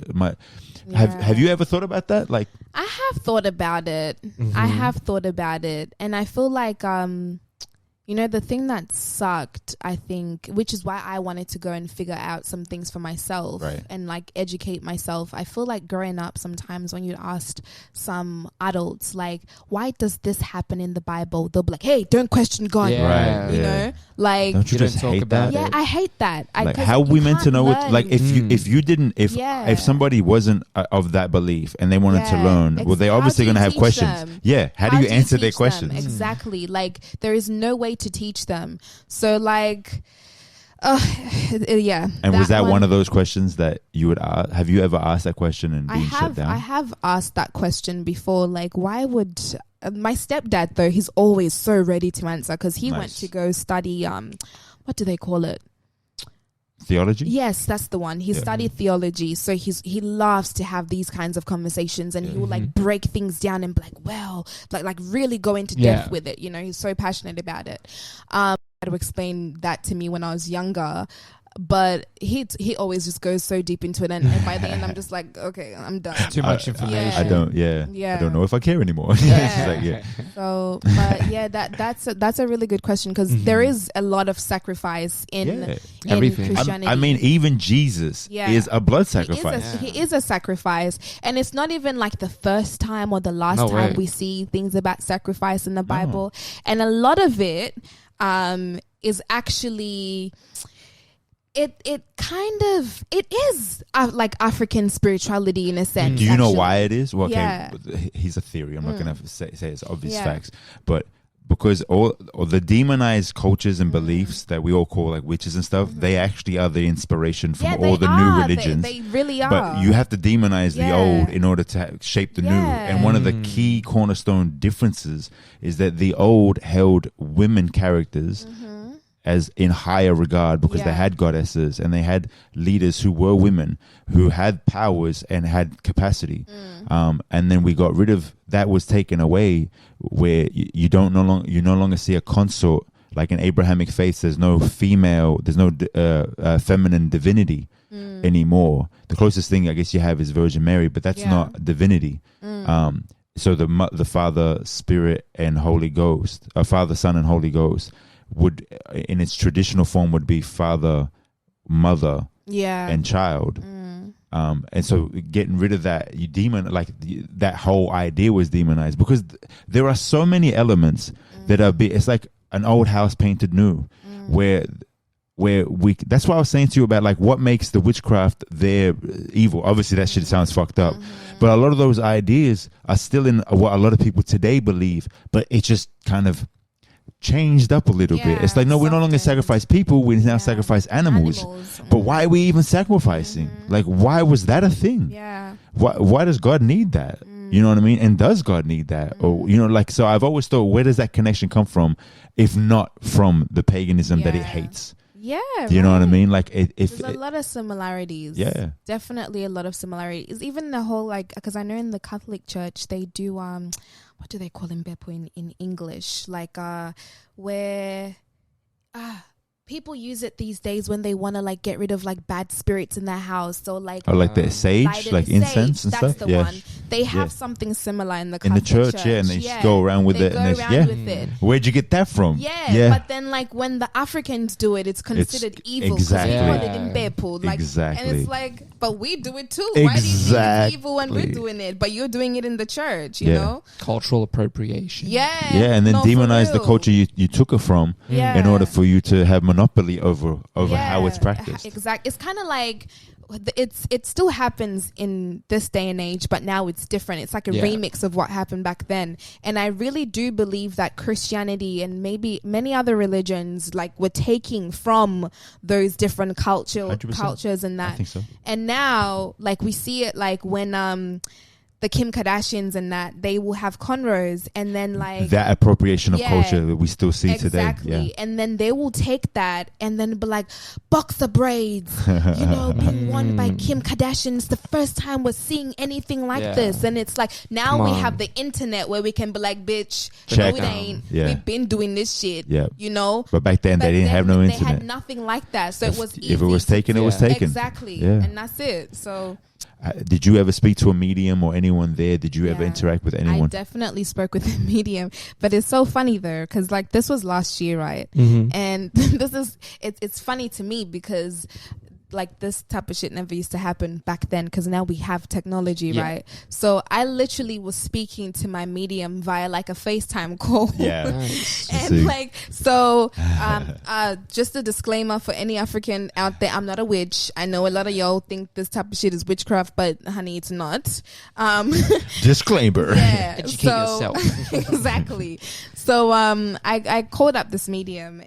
Have you ever thought about that? Like I have thought about it. I have thought about it, and I feel like you know, the thing that sucked, I think, which is why I wanted to go and figure out some things for myself and like educate myself. I feel like growing up sometimes when you asked some adults, like, why does this happen in the Bible? They'll be like, hey, don't question God. You know, like, don't you just hate that? Yeah, I hate that. Like, how are we meant to know it? Like, if somebody wasn't of that belief and they wanted to learn, well, they're obviously going to have questions. Them? Yeah. How do you answer their questions? Exactly. Like, there is no way to teach them. So like and was that one of those questions that you would ask? Have you ever asked that question and been shut down? I have asked that question before, like why would my stepdad, though, he's always so ready to answer, because he went to go study what do they call it, theology? Yes, that's the one. He studied theology, so he loves to have these kinds of conversations, and he will like break things down and be like, well, like really go into depth with it. You know, he's so passionate about it. I had to explain that to me when I was younger, but he always just goes so deep into it, and by the end I'm just like, okay, I'm done. Too much information. I don't know if I care anymore. So, but yeah, that's a really good question, because there is a lot of sacrifice in everything. Christianity. I mean, even Jesus is a blood sacrifice. He is a sacrifice, and it's not even like the first time or the last time we see things about sacrifice in the Bible, and a lot of it is actually. It is like African spirituality in a sense. Do you know why it is? Well, okay, here's a theory. I'm not going to say it's obvious facts, but because all the demonized cultures and beliefs that we all call like witches and stuff, they actually are the inspiration from all the new religions. They really are. But you have to demonize the old in order to shape the new. And one of the key cornerstone differences is that the old held women characters as in higher regard, because they had goddesses and they had leaders who were women who had powers and had capacity. And then we got rid of that, was taken away, where you no longer see a consort. Like in Abrahamic faith, there's no female, there's no feminine divinity anymore. The closest thing I guess you have is Virgin Mary, but that's not divinity. So the Father, Spirit, and Holy Ghost, Father, Son, and Holy Ghost would, in its traditional form, would be father, mother, and child. And so getting rid of that, that whole idea was demonized, because there are so many elements that are it's like an old house painted new, where we, that's why I was saying to you about like what makes the witchcraft their evil. Obviously that shit sounds fucked up, but a lot of those ideas are still in what a lot of people today believe, but it just kind of changed up a little bit. It's like, no, we no longer sacrifice people, we now sacrifice animals. But why are we even sacrificing? Like, why was that a thing? Why does God need that? You know what I mean? And does God need that? Or, you know, like, so I've always thought, where does that connection come from, if not from the paganism that it hates? You know what I mean? Like, there's a lot of similarities. Definitely a lot of similarities. Even the whole, like, because I know in the Catholic Church they do what do they call in Bepo in English? Like where people use it these days when they want to like get rid of like bad spirits in their house. So like, like the sage, like incense and stuff. That's the one. They have something similar in the Catholic church. And they go around with it. Where'd you get that from? But then like when the Africans do it, it's considered evil. Exactly. We call it in Bepo. Like, exactly. And it's like, but we do it too. Why do you think it's evil when we're doing it, but you're doing it in the church? You know, cultural appropriation. And then demonize the culture you took it from in order for you to have monopoly monopoly over how it's practiced. Exactly. It's kind of like it still happens in this day and age, but now it's different. It's like a remix of what happened back then. And I really do believe that Christianity and maybe many other religions like were taking from those different cultures and that. I think so. And now like we see it like when the Kim Kardashians and that, they will have cornrows and then like that appropriation of culture that we still see today. Yeah. And then they will take that and then be like, boxer braids, being worn by Kim Kardashian. It's the first time we're seeing anything like this. And it's like, now we have the internet where we can be like, bitch, no it ain't. We've been doing this shit, But back then they didn't have no internet. They had nothing like that. So it was easy. If it was taken, it was taken. Exactly. Yeah. And that's it. So... did you ever speak to a medium or anyone there? Did you ever interact with anyone? I definitely spoke with a medium, but it's so funny though, because like this was last year, right? And it's funny to me because like this type of shit never used to happen back then, because now we have technology, right? So I literally was speaking to my medium via like a FaceTime call. Nice. And like, so just a disclaimer for any African out there, I'm not a witch. I know a lot of y'all think this type of shit is witchcraft, but honey, it's not. Disclaimer. Yeah. Educate yourself. Exactly. So I called up this medium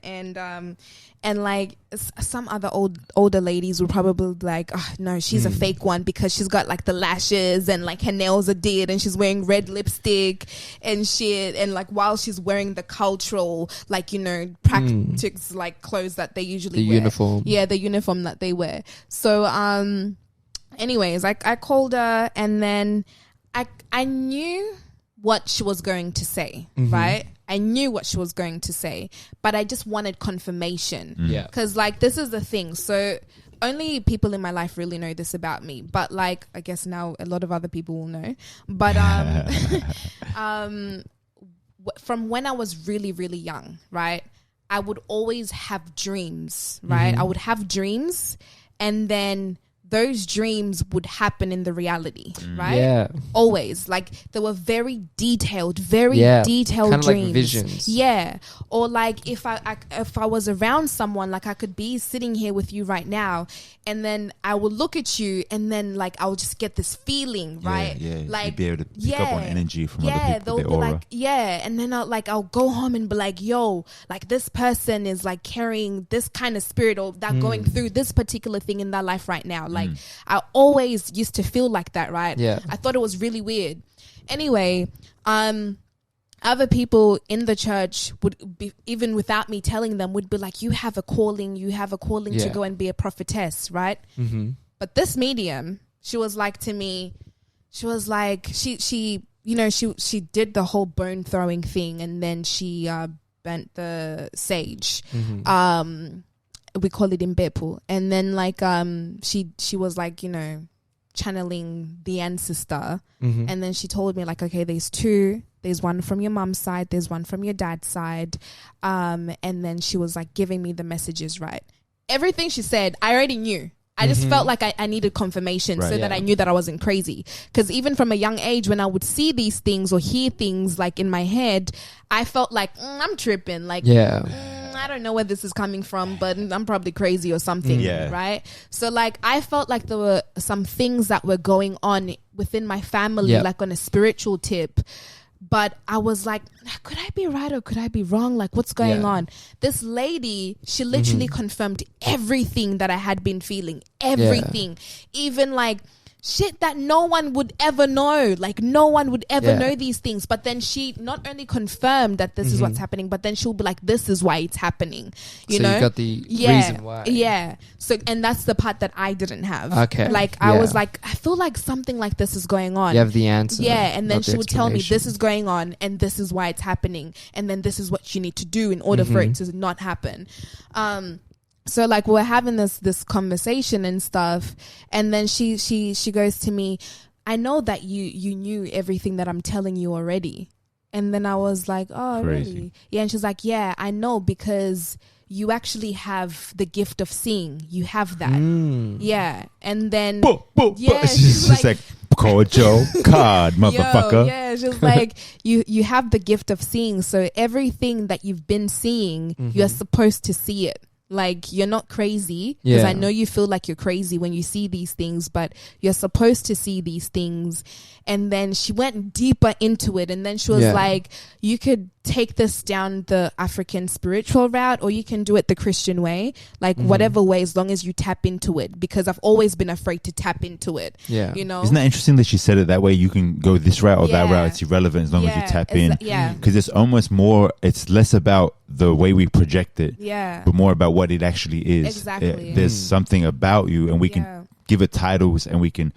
and like some other older ladies would probably be like, oh no, she's a fake one because she's got like the lashes and like her nails are did and she's wearing red lipstick and shit, and like while she's wearing the cultural like practice like clothes that they usually wear. Uniform. Yeah, the uniform that they wear. So anyways, I called her and then I knew what she was going to say, right? I knew what she was going to say, but I just wanted confirmation. Yeah. Because like this is the thing. So only people in my life really know this about me, but like I guess now a lot of other people will know. But from when I was really, really young, right? I would always have dreams, right? I would have dreams and then those dreams would happen in the reality, right? Yeah. Always. Like they were very detailed detailed kind of dreams. Like visions. Yeah. Or like if I was around someone, like I could be sitting here with you right now and then I will look at you and then like I'll just get this feeling, right? Yeah. Like you'd be able to pick up on energy from other people, their they'll aura. be like, and then I'll go home and be like, yo, like this person is like carrying this kind of spirit or that going through this particular thing in their life right now. Like I always used to feel like that, right? Yeah. I thought it was really weird. Anyway, other people in the church would be, even without me telling them, would be like, you have a calling to go and be a prophetess, right? But this medium, she was like to me, she was like, she did the whole bone throwing thing and then she bent the sage. We call it imbepu. And then like she was like, channeling the ancestor. And then she told me like, okay, there's two. There's one from your mom's side. There's one from your dad's side. And then she was like giving me the messages, right? Everything she said, I already knew. I just felt like I needed confirmation that I knew that I wasn't crazy. Because even from a young age, when I would see these things or hear things like in my head, I felt like, I'm tripping. Like, I don't know where this is coming from, but I'm probably crazy or something, right? So like, I felt like there were some things that were going on within my family, like on a spiritual tip. But I was like, could I be right or could I be wrong? Like, what's going on? This lady, she literally confirmed everything that I had been feeling. Everything. Even like shit that no one would ever know. Like, no one would ever know these things. But then she not only confirmed that this is what's happening, but then she'll be like, this is why it's happening. You know? You got the reason why. Yeah. So, and that's the part that I didn't have. Okay. Like, I was like, I feel like something like this is going on. You have the answer. Yeah. And then she would tell me, this is going on and this is why it's happening. And then this is what you need to do in order for it to not happen. So like we're having this conversation and stuff, and then she goes to me, I know that you knew everything that I'm telling you already. And then I was like, oh, crazy. Really? Yeah. And she's like, yeah, I know, because you actually have the gift of seeing. You have that. Yeah. And then she's like Kojo card, motherfucker. Yeah, she's like, you have the gift of seeing. So everything that you've been seeing, you're supposed to see it. Like, you're not crazy. Because I know you feel like you're crazy when you see these things, but you're supposed to see these things. And then she went deeper into it. And then she was like, you could take this down the African spiritual route, or you can do it the Christian way. Like, whatever way, as long as you tap into it. Because I've always been afraid to tap into it. Yeah. You know? Isn't that interesting that she said it that way? You can go this route or that route. It's irrelevant as long as you tap in. Because it's almost more, it's less about the way we project it, but more about what it actually is. Exactly. There's something about you, and we can give it titles, and we can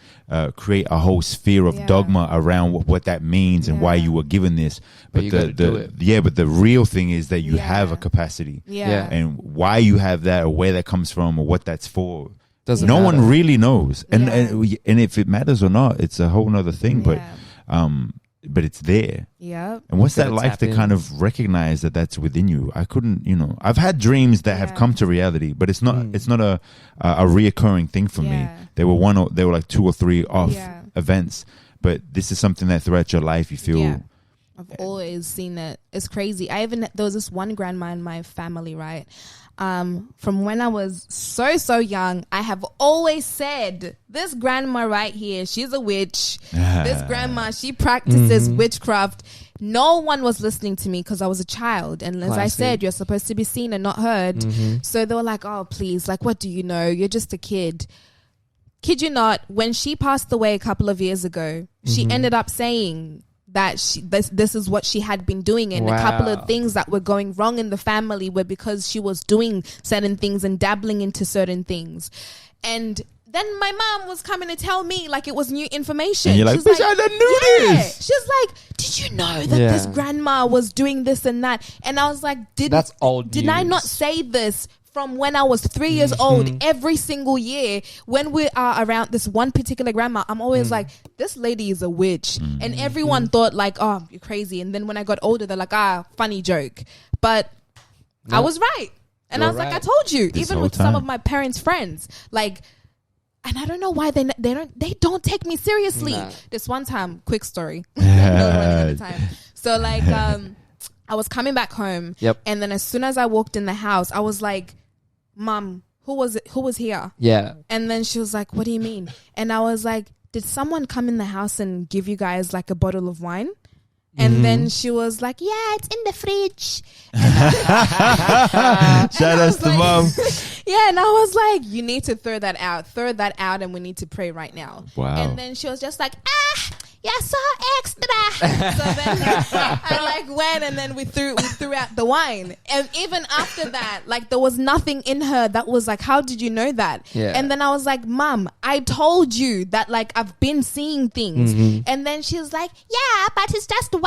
create a whole sphere of dogma around what that means and why you were given this. But but the real thing is that you have a capacity, and why you have that, or where that comes from, or what that's for. No one really knows, and if it matters or not, it's a whole nother thing. But it's there. Yeah. And what's that like to kind of recognize that that's within you? I couldn't, I've had dreams that have come to reality, but it's not a reoccurring thing for me. They were like 2 or 3 off events, but this is something that throughout your life you feel. Yeah. I've always seen it. It's crazy. There was this one grandma in my family, right? From when I was so young, I have always said, this grandma right here, she's a witch. This grandma, she practices witchcraft. No one was listening to me because I was a child. And as I said, you're supposed to be seen and not heard. So they were like, oh, please, like, what do you know? You're just a kid. Kid you not, when she passed away a couple of years ago, she ended up saying that this is what she had been doing, and a couple of things that were going wrong in the family were because she was doing certain things and dabbling into certain things. And then my mom was coming to tell me like it was new information. And you're like, bitch, I didn't know this. She's like, did you know that this grandma was doing this and that? And I was like, did I not say this from when I was 3 years old? Every single year when we are around this one particular grandma, I'm always like, this lady is a witch. And everyone thought like, oh, you're crazy. And then when I got older, they're like, funny joke. But I was right. And I was like, I told you. Even with some of my parents' friends, like, and I don't know why they don't take me seriously. This one time, quick story. So like, I was coming back home, and then as soon as I walked in the house, I was like, Mom, who was here? Yeah. And then she was like, what do you mean? And I was like, did someone come in the house and give you guys like a bottle of wine? And then she was like, yeah, it's in the fridge. Shout out to Mom. Yeah, and I was like, you need to throw that out, and we need to pray right now. Wow. And then she was just like, you're so extra. So then I like went, and then we threw out the wine. And even after that, like there was nothing in her that was like, how did you know that? Yeah. And then I was like, Mom, I told you that like I've been seeing things. And then she was like, yeah, but it's just wine.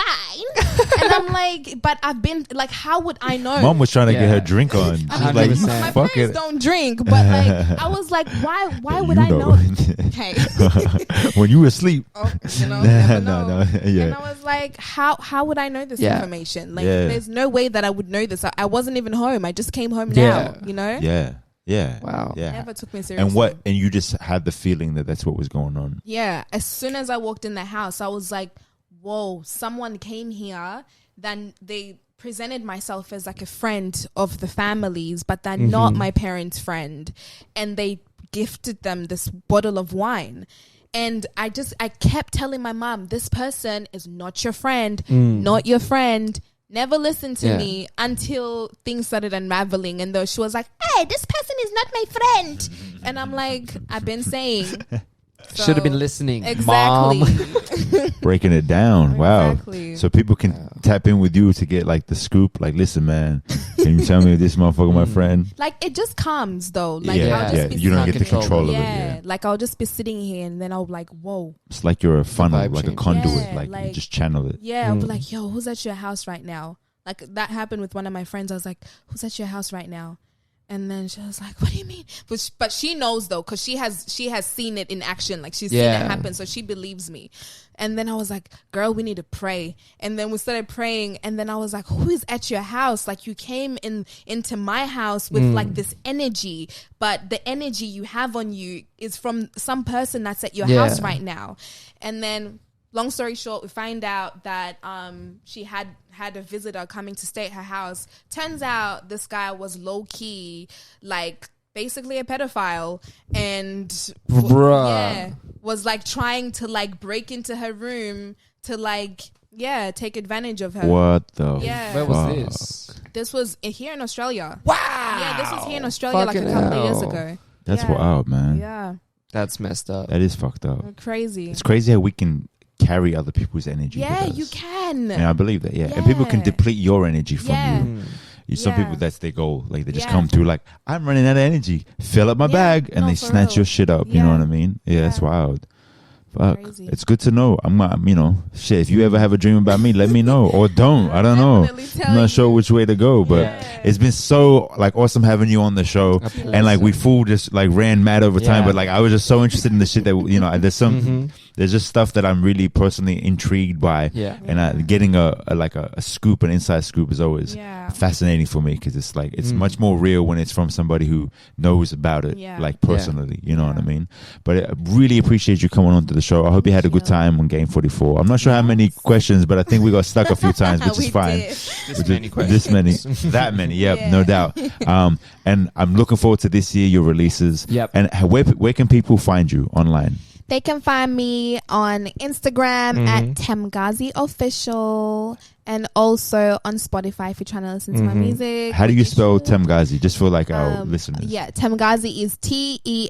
And I'm like, but I've been like, how would I know? Mom was trying to get her drink on. She's like, my parents don't drink, but like I was like, why would I know? Hey. When you were asleep. Oh, No. Yeah. And I was like, how would I know this information? Like, there's no way that I would know this. I wasn't even home. I just came home now, Yeah. Yeah. Wow. Yeah. Never took me seriously. And you just had the feeling that that's what was going on. Yeah. As soon as I walked in the house, I was like, whoa, someone came here. Then they presented myself as like a friend of the families, but they're not my parents' friend. And they gifted them this bottle of wine. And I kept telling my mom, this person is not your friend, not your friend. Never listened to me until things started unraveling. And though she was like, hey, this person is not my friend. And I'm like, I've been saying. So, should have been listening. Exactly. Mom. Breaking it down. Exactly. Wow. So people can tap in with you to get like the scoop. Like, listen, man, can you tell me if this motherfucker my friend? Like, it just comes though. Like, I'll just be you don't get the control of it. Yeah. Like, I'll just be sitting here and then I'll be like, whoa. It's like you're a funnel, like a conduit. Like, you just channel it. Yeah. I'll be like, yo, who's at your house right now? Like, that happened with one of my friends. I was like, who's at your house right now? And then she was like, what do you mean? But she knows though, because she has seen it in action. Like, she's seen it happen, so she believes me. And then I was like, girl, we need to pray. And then we started praying. And then I was like, who is at your house? Like, you came into my house with like this energy, but the energy you have on you is from some person that's at your house right now. And then long story short, we find out that she had a visitor coming to stay at her house. Turns out this guy was low key, like basically a pedophile, and was like trying to like break into her room to like take advantage of her. What the? Where was this? This was here in Australia. Wow. Yeah, this was here in Australia like a couple of years ago. That's wild, man. Yeah. That's messed up. That is fucked up. Crazy. It's crazy how we can carry other people's energy. Yeah, you can. Yeah, I believe that. Yeah. And people can deplete your energy from you. Some people, that's their goal. Like they just come through like, I'm running out of energy. Fill up my bag, and they snatch your shit up. You know what I mean? Yeah, that's wild. Fuck. Crazy. It's good to know. I'm not, shit. If you ever have a dream about me, let me know, or don't. I don't know. I'm not sure which way to go, but it's been so like awesome having you on the show, and like we full just like ran mad over time, but like I was just so interested in the shit that there's some. There's just stuff that I'm really personally intrigued by, and getting a scoop, an inside scoop, is always fascinating for me because it's like it's much more real when it's from somebody who knows about it, like personally. You know what I mean? But I really appreciate you coming on to the show. I hope you had a good time on Game 44. I'm not sure how many questions, but I think we got stuck a few times, which is fine. This many questions. That many. Yep, no doubt. And I'm looking forward to this year, your releases. Yep. And where can people find you online? They can find me on Instagram at Temgazi Official, and also on Spotify if you're trying to listen to my music. How do you spell Temgazi? Just for like our listeners. Yeah, Temgazi is Temgazi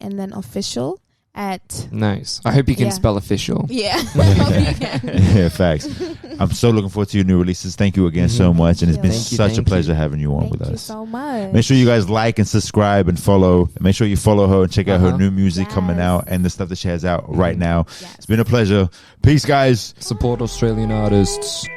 and then official at. Nice. I hope you can spell official. Yeah. Yeah, facts. I'm so looking forward to your new releases. Thank you again so much. And it's been such a pleasure having you on with us. Thank you so much. Make sure you guys like and subscribe and follow. Make sure you follow her and check out her new music coming out and the stuff that she has out right now. It's been a pleasure. Peace, guys. Support Australian artists.